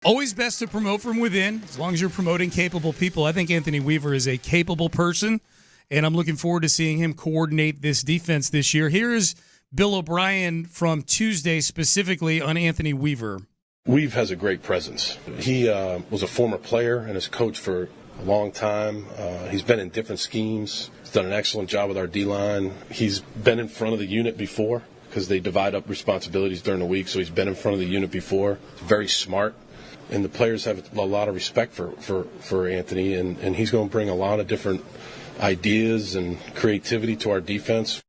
Always best to promote from within, as long as you're promoting capable people. I think Anthony Weaver is a capable person, and I'm looking forward to seeing him coordinate this defense this year. Here is Bill O'Brien from Tuesday specifically on Anthony Weaver. Weave has a great presence. He was a former player and has coached for a long time. He's been in different schemes. He's done an excellent job with our D-line. He's been in front of the unit before because they divide up responsibilities during the week, so he's been in front of the unit before. He's very smart, and the players have a lot of respect for Anthony, and he's going to bring a lot of different ideas and creativity to our defense.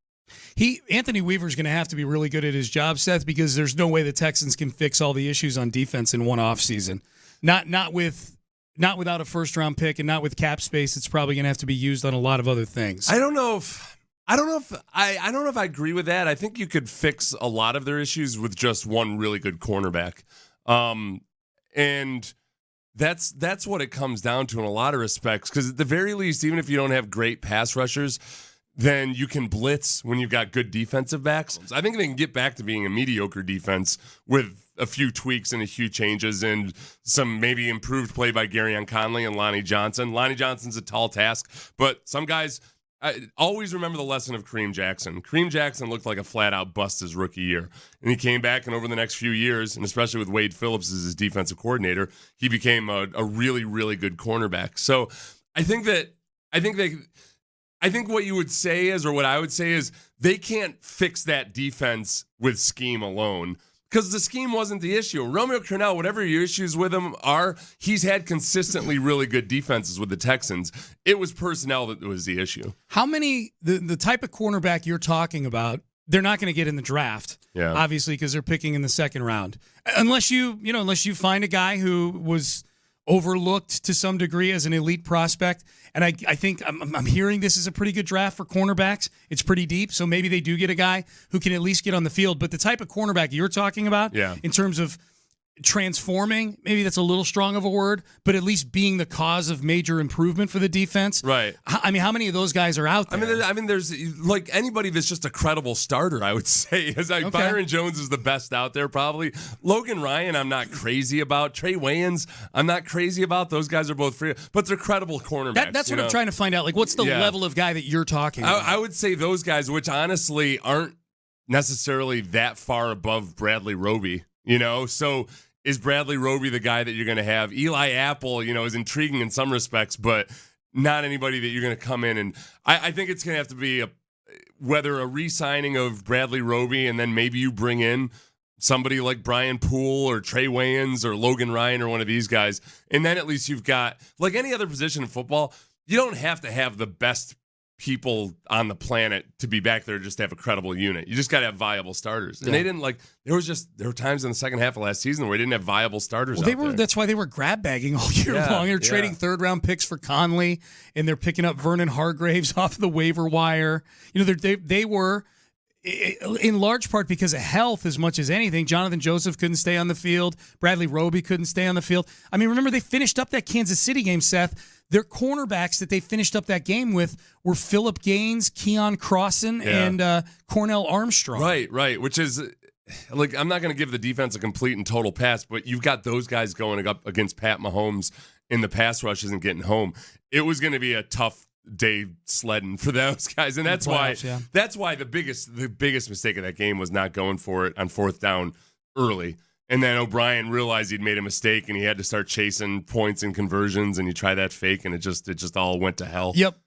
Anthony Weaver's going to have to be really good at his job, Seth, because there's no way the Texans can fix all the issues on defense in one offseason. Not without a first-round pick and not with cap space. It's probably going to have to be used on a lot of other things. I don't know if I agree with that. I think you could fix a lot of their issues with just one really good cornerback. And that's what it comes down to in a lot of respects, because at the very least, even if you don't have great pass rushers, then you can blitz when you've got good defensive backs. I think they can get back to being a mediocre defense with a few tweaks and a few changes and some maybe improved play by Garyon Conley and Lonnie Johnson. Lonnie Johnson's a tall task, but some guys, I always remember the lesson of Kareem Jackson. Kareem Jackson looked like a flat-out bust his rookie year, and he came back, and over the next few years, and especially with Wade Phillips as his defensive coordinator, he became a really, really good cornerback. So I think what you would say is, or what I would say is, they can't fix that defense with scheme alone, because the scheme wasn't the issue. Romeo Crennel, whatever your issues with him are, he's had consistently really good defenses with the Texans. It was personnel that was the issue. How many, the type of cornerback you're talking about, they're not going to get in the draft, obviously, because they're picking in the second round. Unless you find a guy who was overlooked to some degree as an elite prospect. And I think I'm hearing this is a pretty good draft for cornerbacks. It's pretty deep, so maybe they do get a guy who can at least get on the field. But the type of cornerback you're talking about, in terms of transforming, maybe that's a little strong of a word, but at least being the cause of major improvement for the defense. Right. I mean, how many of those guys are out there? I mean, there's like anybody that's just a credible starter, I would say. Byron Jones is the best out there, probably. Logan Ryan, I'm not crazy about. Trey Wayans, I'm not crazy about. Those guys are both free, but they're credible cornerbacks. That's what I'm trying to find out. Like, what's the level of guy that you're talking about? I would say those guys, which honestly aren't necessarily that far above Bradley Roby, So is Bradley Roby the guy that you're going to have? Eli Apple, is intriguing in some respects, but not anybody that you're going to come in. And I think it's going to have to be whether a re-signing of Bradley Roby and then maybe you bring in somebody like Brian Poole or Trey Wayans or Logan Ryan or one of these guys. And then at least you've got, like any other position in football, you don't have to have the best people on the planet to be back there just to have a credible unit. You just got to have viable starters. And they didn't there were times in the second half of last season where they didn't have viable starters out there. That's why they were grab bagging all year long. They're trading third round picks for Conley, and they're picking up Vernon Hargraves off the waiver wire. They were in large part because of health as much as anything. Jonathan Joseph couldn't stay on the field. Bradley Roby couldn't stay on the field. I mean, remember they finished up that Kansas City game, Seth. Their cornerbacks that they finished up that game with were Phillip Gaines, Keon Crossan, and Cornell Armstrong. Right. Which is, like, I'm not going to give the defense a complete and total pass, but you've got those guys going up against Pat Mahomes in the pass rushes and getting home. It was going to be a tough day sledding for those guys, and that's why the biggest mistake of that game was not going for it on fourth down early. And then O'Brien realized he'd made a mistake, and he had to start chasing points and conversions, and he tried that fake, and it just all went to hell. Yep.